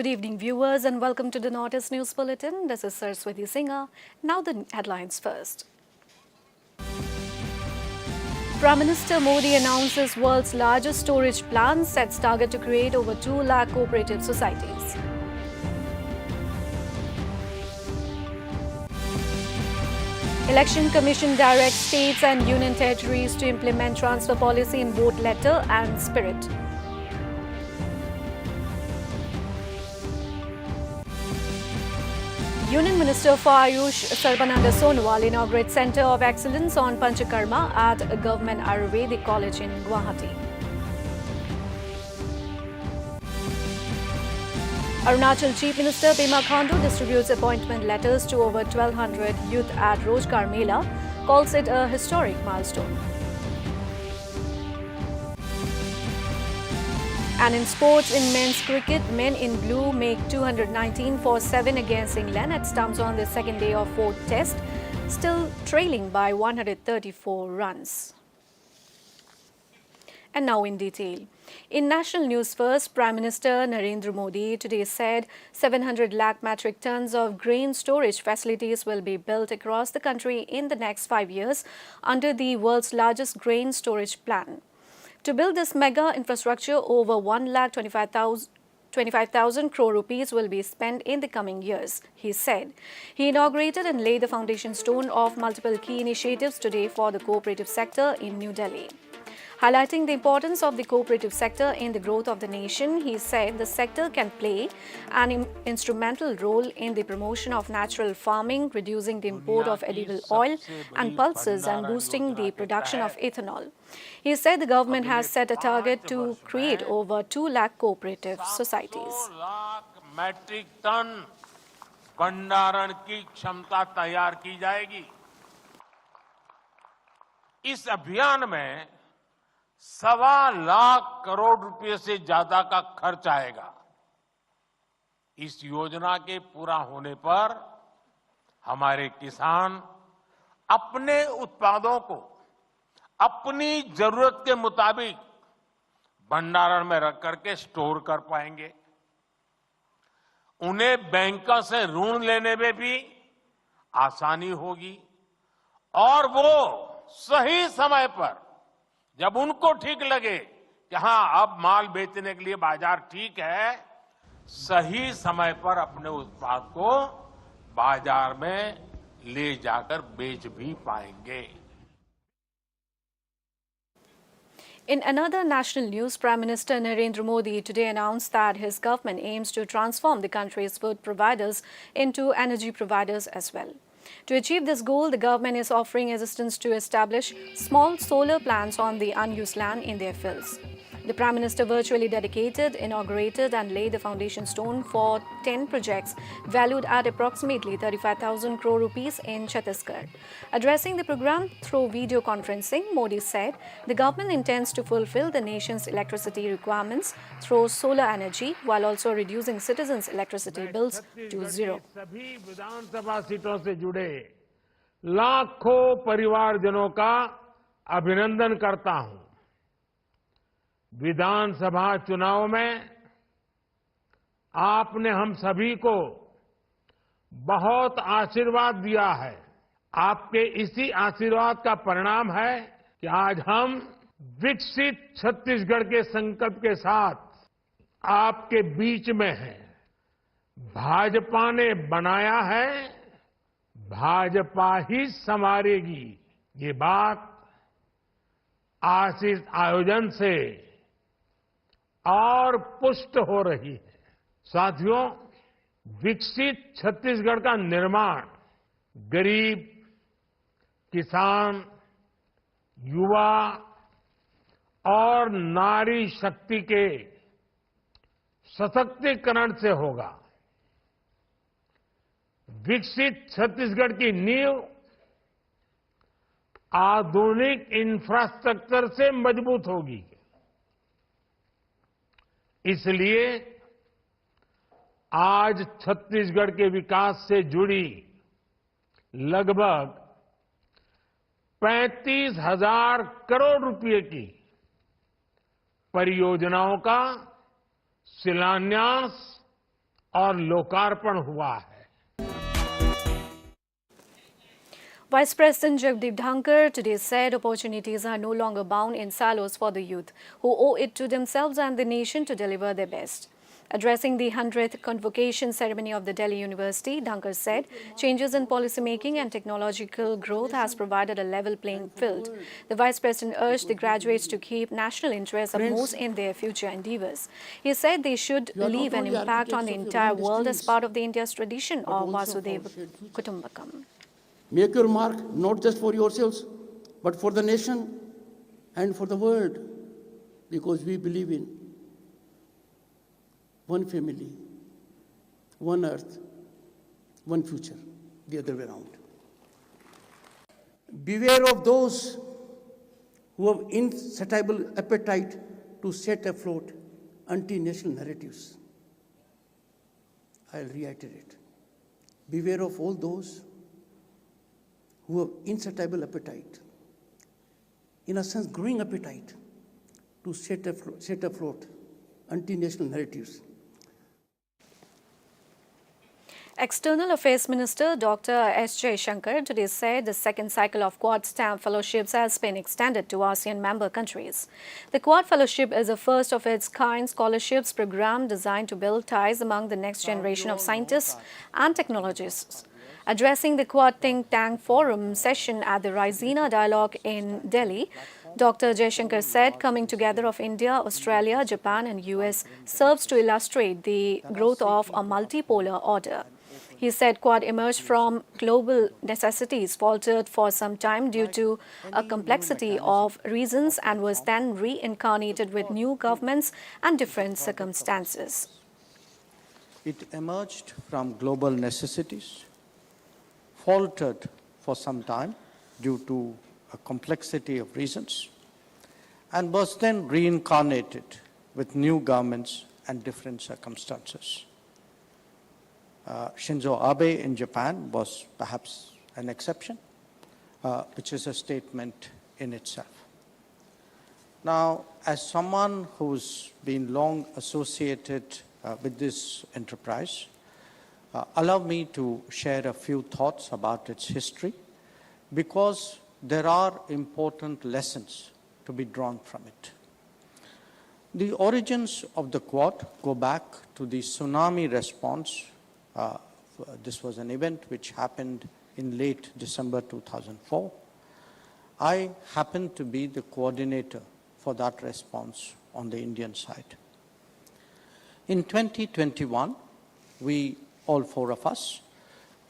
Good evening, viewers, and welcome to the Notice News Bulletin. This is Saraswati Singha. Now the headlines first. Prime Minister Modi announces world's largest storage plant, sets target to create over 2 lakh cooperative societies. Election Commission directs states and union territories to implement transfer policy in both letter and spirit. Union Minister for Ayush Sarbananda Sonowal inaugurates Centre of Excellence on Panchakarma at Government Ayurvedic College in Guwahati. Arunachal Chief Minister Pema Khandu distributes appointment letters to over 1,200 youth at Rozgar Mela, calls it a historic milestone. And in sports, in men's cricket, men in blue make 219 for 7 against England at stumps on the second day of 4th test, still trailing by 134 runs. And now in detail. In national news first, Prime Minister Narendra Modi today said 700 lakh metric tons of grain storage facilities will be built across the country in the next 5 years under the world's largest grain storage plan. To build this mega infrastructure, over 1,25,000 crore rupees will be spent in the coming years, he said. He inaugurated and laid the foundation stone of multiple key initiatives today for the cooperative sector in New Delhi. Highlighting the importance of the cooperative sector in the growth of the nation, he said the sector can play an instrumental role in the promotion of natural farming, reducing the import of edible oil and pulses, and boosting the production of ethanol. He said the government has set a target to create over 2 lakh cooperative societies. metric ton भंडारण की क्षमता तैयार की जाएगी। इस अभियान में 1.25 लाख करोड़ रुपए से ज्यादा का खर्च आएगा। इस योजना के पूरा होने पर हमारे किसान अपने उत्पादों को अपनी जरूरत के मुताबिक भंडारण में रख करके स्टोर कर पाएंगे। उन्हें बैंकों से ऋण लेने में भी आसानी होगी और वो सही समय पर, जब उनको ठीक लगे कि हां अब माल बेचने के लिए बाजार ठीक है, सही समय पर अपने उत्पाद को बाजार में ले जाकर बेच भी पाएंगे। In another national news, Prime Minister Narendra Modi today announced that his government aims to transform the country's food providers into energy providers as well. To achieve this goal, the government is offering assistance to establish small solar plants on the unused land in their fields. The Prime Minister virtually dedicated, inaugurated and laid the foundation stone for 10 projects valued at approximately 35,000 crore rupees in Chhattisgarh. Addressing the program through video conferencing, Modi said the government intends to fulfill the nation's electricity requirements through solar energy while also reducing citizens' electricity bills to zero. सभी विधानसभा सीटों से जुड़े लाखों परिवारजनों का अभिनंदन करता हूं। विधानसभा चुनाव में आपने हम सभी को बहुत आशीर्वाद दिया है। आपके इसी आशीर्वाद का परिणाम है कि आज हम विकसित छत्तीसगढ़ के संकल्प के साथ आपके बीच में हैं। भाजपा ने बनाया है, भाजपा ही संवारेगी। ये बात आज इस आयोजन से और पुष्ट हो रही है। साथियों, विकसित छत्तीसगढ़ का निर्माण गरीब, किसान, युवा और नारी शक्ति के सशक्तिकरण से होगा। विकसित छत्तीसगढ़ की नींव आधुनिक इंफ्रास्ट्रक्चर से मजबूत होगी। इसलिए आज छत्तीसगढ़ के विकास से जुड़ी लगभग 35,000 करोड़ रुपए की परियोजनाओं का शिलान्यास और लोकार्पण हुआ है। Vice President Jagdeep Dhankar today said opportunities are no longer bound in silos for the youth, who owe it to themselves and the nation to deliver their best. Addressing the 100th convocation ceremony of the Delhi University, Dhankar said changes in policymaking and technological growth has provided a level playing field. The Vice President urged the graduates to keep national interests upmost in their future endeavors. He said they should leave an impact on the entire world as part of the India's tradition of Vasudhaiva Kutumbakam. Make your mark not just for yourselves, but for the nation and for the world, because we believe in one family, one earth, one future, the other way around. Beware of those who have insatiable appetite to set afloat anti-national narratives. I'll reiterate. Beware of all those who have insatiable appetite, in a sense growing appetite, to set afloat anti-national narratives. External Affairs Minister Dr. S. Jaishankar today said the second cycle of Quad Stamp Fellowships has been extended to ASEAN member countries. The Quad Fellowship is a first of its kind scholarships program designed to build ties among the next generation of scientists and technologists. Addressing the Quad Think Tank Forum session at the Raisina Dialogue in Delhi, Dr. Jaishankar said coming together of India, Australia, Japan and US serves to illustrate the growth of a multipolar order. He said Quad emerged from global necessities, faltered for some time due to a complexity of reasons, and was then reincarnated with new governments and different circumstances. It emerged from global necessities, faltered for some time due to a complexity of reasons, and was then reincarnated with new governments and different circumstances. Shinzo Abe in Japan was perhaps an exception, which is a statement in itself. Now, as someone who's been long associated with this enterprise, allow me to share a few thoughts about its history, because there are important lessons to be drawn from it. The origins of the Quad go back to the tsunami response. This was an event which happened in late December 2004. I happened to be the coordinator for that response on the Indian side. In 2021, we, all four of us,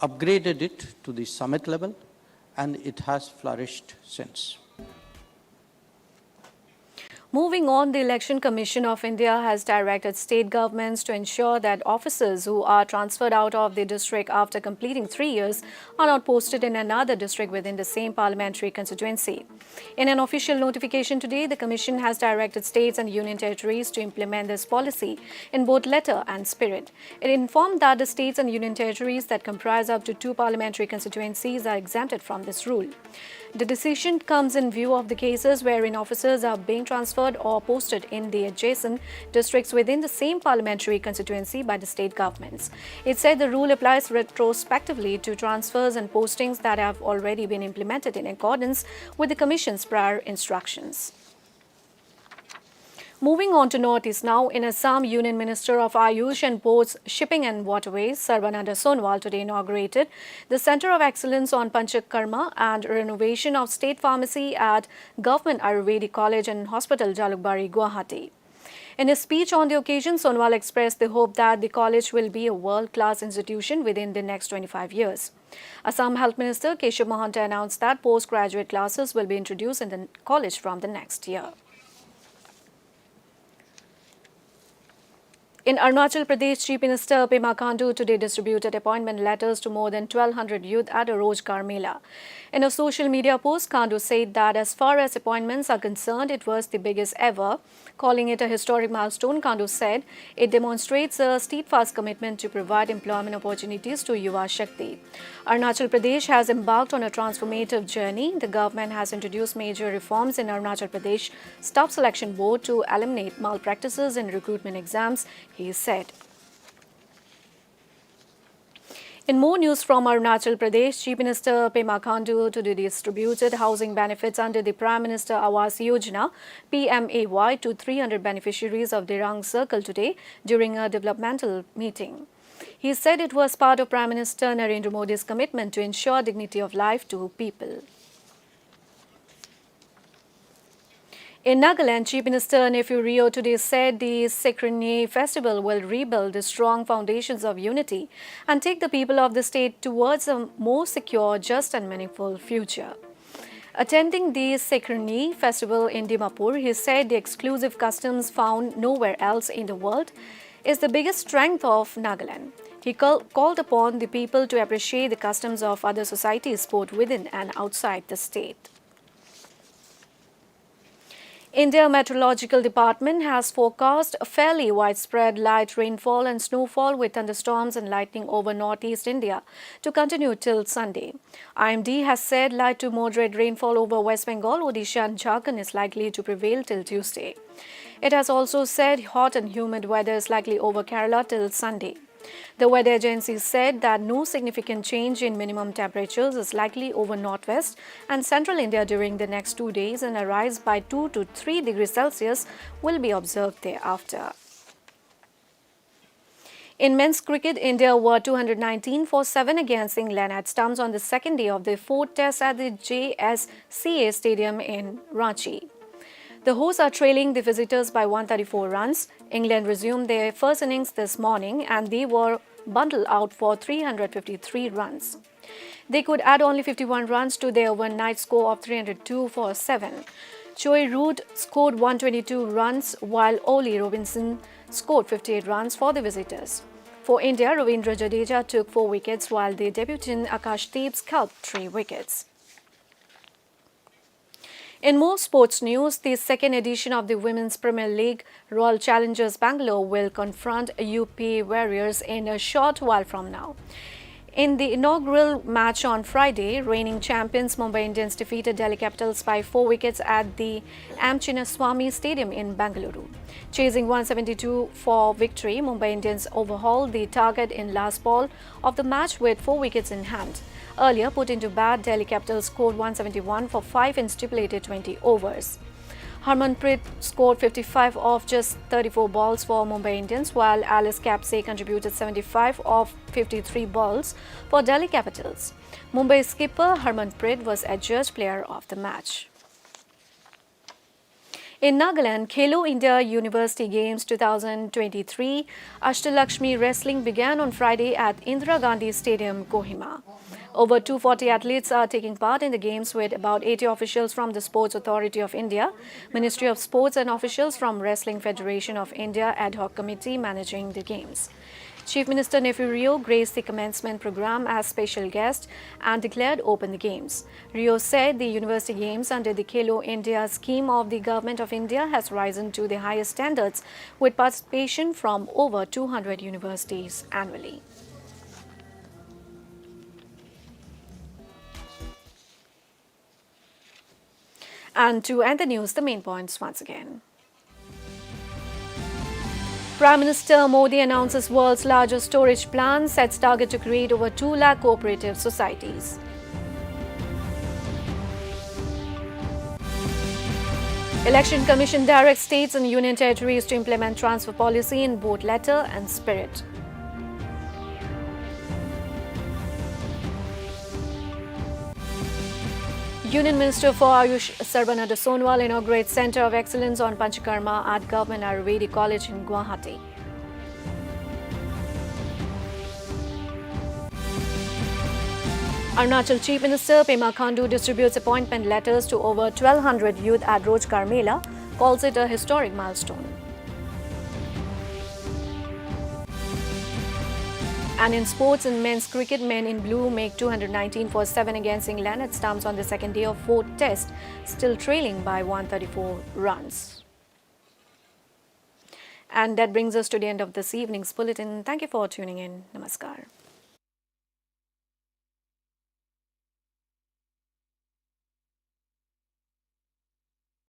upgraded it to the summit level, and it has flourished since. Moving on, the Election Commission of India has directed state governments to ensure that officers who are transferred out of the district after completing 3 years are not posted in another district within the same parliamentary constituency. In an official notification today, the Commission has directed states and union territories to implement this policy in both letter and spirit. It informed that the states and union territories that comprise up to 2 parliamentary constituencies are exempted from this rule. The decision comes in view of the cases wherein officers are being transferred or posted in the adjacent districts within the same parliamentary constituency by the state governments. It said the rule applies retrospectively to transfers and postings that have already been implemented in accordance with the Commission's prior instructions. Moving on to Northeast now, in Assam, Union Minister of Ayush and Ports, Shipping and Waterways, Sarbananda Sonowal, today inaugurated the Centre of Excellence on Panchakarma and renovation of State Pharmacy at Government Ayurvedic College and Hospital, Jalukbari, Guwahati. In his speech on the occasion, Sonowal expressed the hope that the college will be a world-class institution within the next 25 years. Assam Health Minister Keshav Mahanta announced that postgraduate classes will be introduced in the college from the next year. In Arunachal Pradesh, Chief Minister Pema Khandu today distributed appointment letters to more than 1,200 youth at a Rozgar Mela. In a social media post, Khandu said that as far as appointments are concerned, it was the biggest ever. Calling it a historic milestone, Khandu said it demonstrates a steadfast commitment to provide employment opportunities to Yuva Shakti. Arunachal Pradesh has embarked on a transformative journey. The government has introduced major reforms in Arunachal Pradesh Staff Selection Board to eliminate malpractices in recruitment exams, he said. In more news from Arunachal Pradesh, Chief Minister Pema Khandu today distributed housing benefits under the Prime Minister Awas Yojana (PMAY) to 300 beneficiaries of Dirang Circle today during a developmental meeting. He said it was part of Prime Minister Narendra Modi's commitment to ensure dignity of life to people. In Nagaland, Chief Minister Nephew Rio today said the Sekrini festival will rebuild the strong foundations of unity and take the people of the state towards a more secure, just and meaningful future. Attending the Sekrini festival in Dimapur, he said the exclusive customs found nowhere else in the world is the biggest strength of Nagaland. He called upon the people to appreciate the customs of other societies both within and outside the state. India Meteorological Department has forecast a fairly widespread light rainfall and snowfall with thunderstorms and lightning over northeast India to continue till Sunday. IMD has said light to moderate rainfall over West Bengal, Odisha and Jharkhand is likely to prevail till Tuesday. It has also said hot and humid weather is likely over Kerala till Sunday. The weather agency said that no significant change in minimum temperatures is likely over northwest and central India during the next 2 days, and a rise by 2 to 3 degrees Celsius will be observed thereafter. In men's cricket, India were 219 for 7 against England at stumps on the second day of the fourth test at the JSCA Stadium in Ranchi. The hosts are trailing the visitors by 134 runs. England resumed their first innings this morning and they were bundled out for 353 runs. They could add only 51 runs to their overnight score of 302 for 7. Choi Root scored 122 runs while Oli Robinson scored 58 runs for the visitors. For India, Ravindra Jadeja took 4 wickets while the debutant Akashdeep scalped 3 wickets. In more sports news, the second edition of the Women's Premier League, Royal Challengers Bangalore will confront UP Warriors in a short while from now. In the inaugural match on Friday, reigning champions Mumbai Indians defeated Delhi Capitals by 4 wickets at the M. Chinnaswamy Stadium in Bengaluru. Chasing 172 for victory, Mumbai Indians overhauled the target in last ball of the match with 4 wickets in hand. Earlier put into bat, Delhi Capitals scored 171 for 5 in stipulated 20 overs. Harmanpreet scored 55 off just 34 balls for Mumbai Indians, while Alice Capsey contributed 75 off 53 balls for Delhi Capitals. Mumbai skipper Harmanpreet was adjudged player of the match. In Nagaland, Khelo India University Games 2023 Ashtalakshmi Wrestling began on Friday at Indira Gandhi Stadium, Kohima. Over 240 athletes are taking part in the games with about 80 officials from the Sports Authority of India, Ministry of Sports and officials from Wrestling Federation of India Ad Hoc Committee managing the games. Chief Minister Nephew Rio graced the commencement program as special guest and declared open the games. Rio said the University Games under the Khelo India scheme of the Government of India has risen to the highest standards with participation from over 200 universities annually. And to end the news, the main points once again. Prime Minister Modi announces world's largest storage plan, sets target to create over 2 lakh cooperative societies. Election Commission directs states and union territories to implement transfer policy in both letter and spirit. Union Minister for Ayush Sarbananda Sonowal inaugurates Centre of Excellence on Panchakarma at Government Ayurvedic College in Guwahati. Arunachal Chief Minister Pema Khandu distributes appointment letters to over 1,200 youth at Rozgar Mela, calls it a historic milestone. And in sports, in men's cricket, men in blue make 219 for 7 against England at stumps on the second day of 4th test, still trailing by 134 runs. And that brings us to the end of this evening's bulletin. Thank you for tuning in. Namaskar.